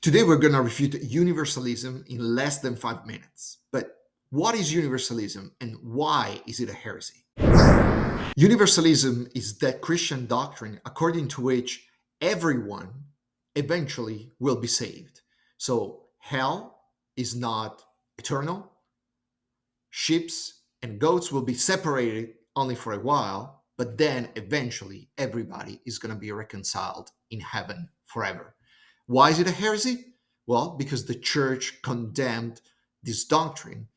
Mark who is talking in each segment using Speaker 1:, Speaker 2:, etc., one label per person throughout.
Speaker 1: Today we're going to refute universalism in less than 5 minutes. But what is universalism and why is it a heresy? Universalism is that Christian doctrine according to which everyone eventually will be saved. So hell is not eternal, sheep and goats will be separated only for a while, but then eventually everybody is going to be reconciled in heaven forever. Why is it a heresy? Well, because the church condemned this doctrine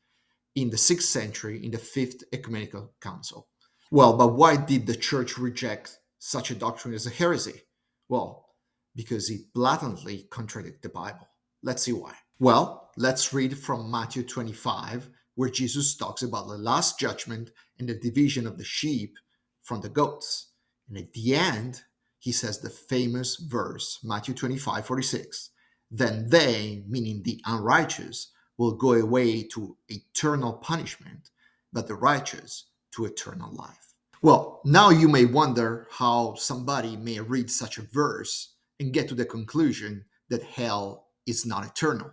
Speaker 1: in the 6th century in the 5th Ecumenical Council. Well, but why did the church reject such a doctrine as a heresy? Well, because it blatantly contradicts the Bible. Let's see why. Well, let's read from Matthew 25, where Jesus talks about the last judgment and the division of the sheep from the goats. And at the end, he says the famous verse, Matthew 25:46. Then they, meaning the unrighteous, will go away to eternal punishment, but the righteous to eternal life. Well, now you may wonder how somebody may read such a verse and get to the conclusion that hell is not eternal.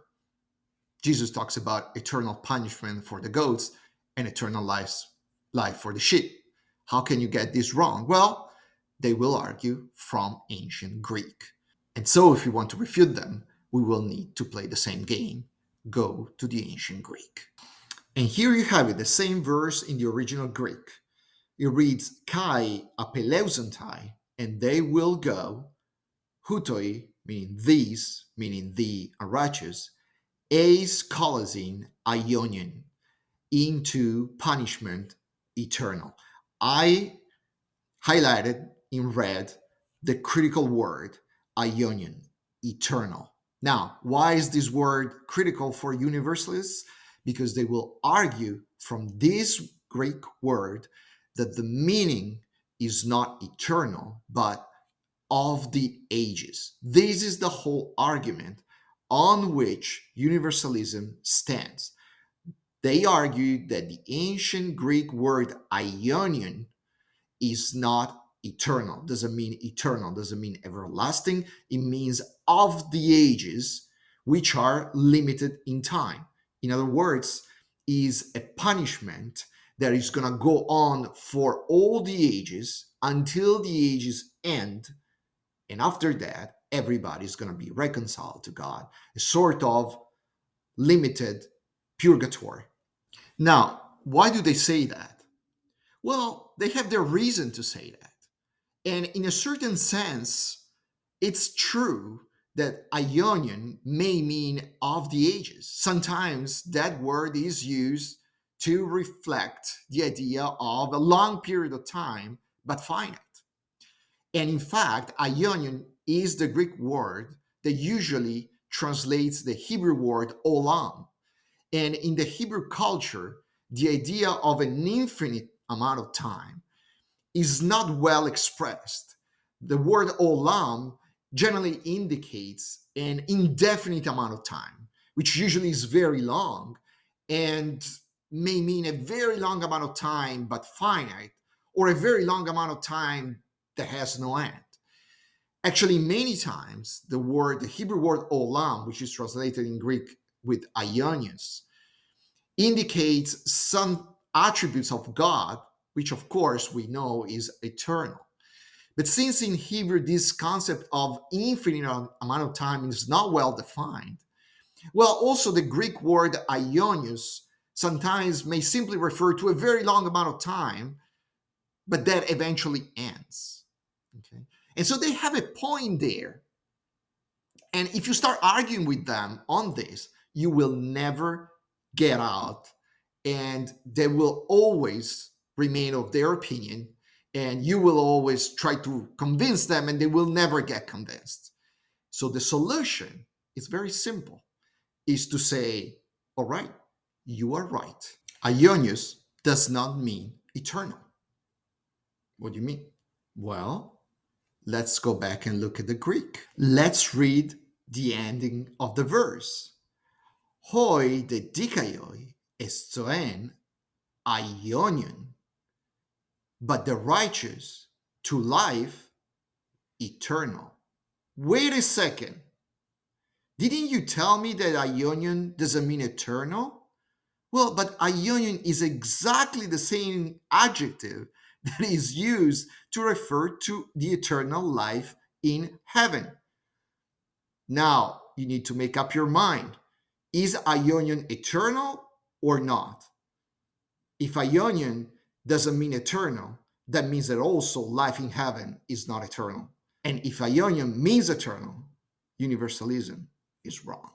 Speaker 1: Jesus talks about eternal punishment for the goats and eternal life for the sheep. How can you get this wrong? Well, they will argue from ancient Greek. And so if you want to refute them, we will need to play the same game. Go to the ancient Greek. And here you have it, the same verse in the original Greek. It reads, Kai apeleusantai, and they will go, hutoi, meaning these, meaning the unrighteous, eis kolasin aionion, into punishment eternal. I highlighted in red the critical word aionion, eternal. Now, why is this word critical for universalists? Because they will argue from this Greek word that the meaning is not eternal, but of the ages. This is the whole argument on which universalism stands. They argue that the ancient Greek word aionion is not eternal. Doesn't mean eternal, doesn't mean everlasting. It means of the ages, which are limited in time. In other words, is a punishment that is going to go on for all the ages until the ages end. And after that, everybody's going to be reconciled to God, a sort of limited purgatory. Now, why do they say that? Well, they have their reason to say that. And in a certain sense, it's true that Ionian may mean of the ages. Sometimes that word is used to reflect the idea of a long period of time, but finite. And in fact, Ionian is the Greek word that usually translates the Hebrew word olam. And in the Hebrew culture, the idea of an infinite amount of time is not well expressed. The word olam generally indicates an indefinite amount of time, which usually is very long and may mean a very long amount of time but finite, or a very long amount of time that has no end. Actually, many times the Hebrew word olam, which is translated in Greek with aionios, indicates some attributes of God, which of course we know is eternal. But since in Hebrew this concept of infinite amount of time is not well defined, well, also the Greek word aionios sometimes may simply refer to a very long amount of time, but that eventually ends. Okay? And so they have a point there. And if you start arguing with them on this, you will never get out, and they will always remain of their opinion, and you will always try to convince them, and they will never get convinced. So the solution is very simple, is to say, all right, you are right. Aionios does not mean eternal. What do you mean? Well, let's go back and look at the Greek. Let's read the ending of the verse. Hoi de dikaioi estoen aionion, but the righteous to life eternal. Wait a second. Didn't you tell me that aionian doesn't mean eternal? Well, but aionian is exactly the same adjective that is used to refer to the eternal life in heaven. Now, you need to make up your mind. Is aionian eternal or not? If aionian doesn't mean eternal, that means that also life in heaven is not eternal. And if aionian means eternal, universalism is wrong.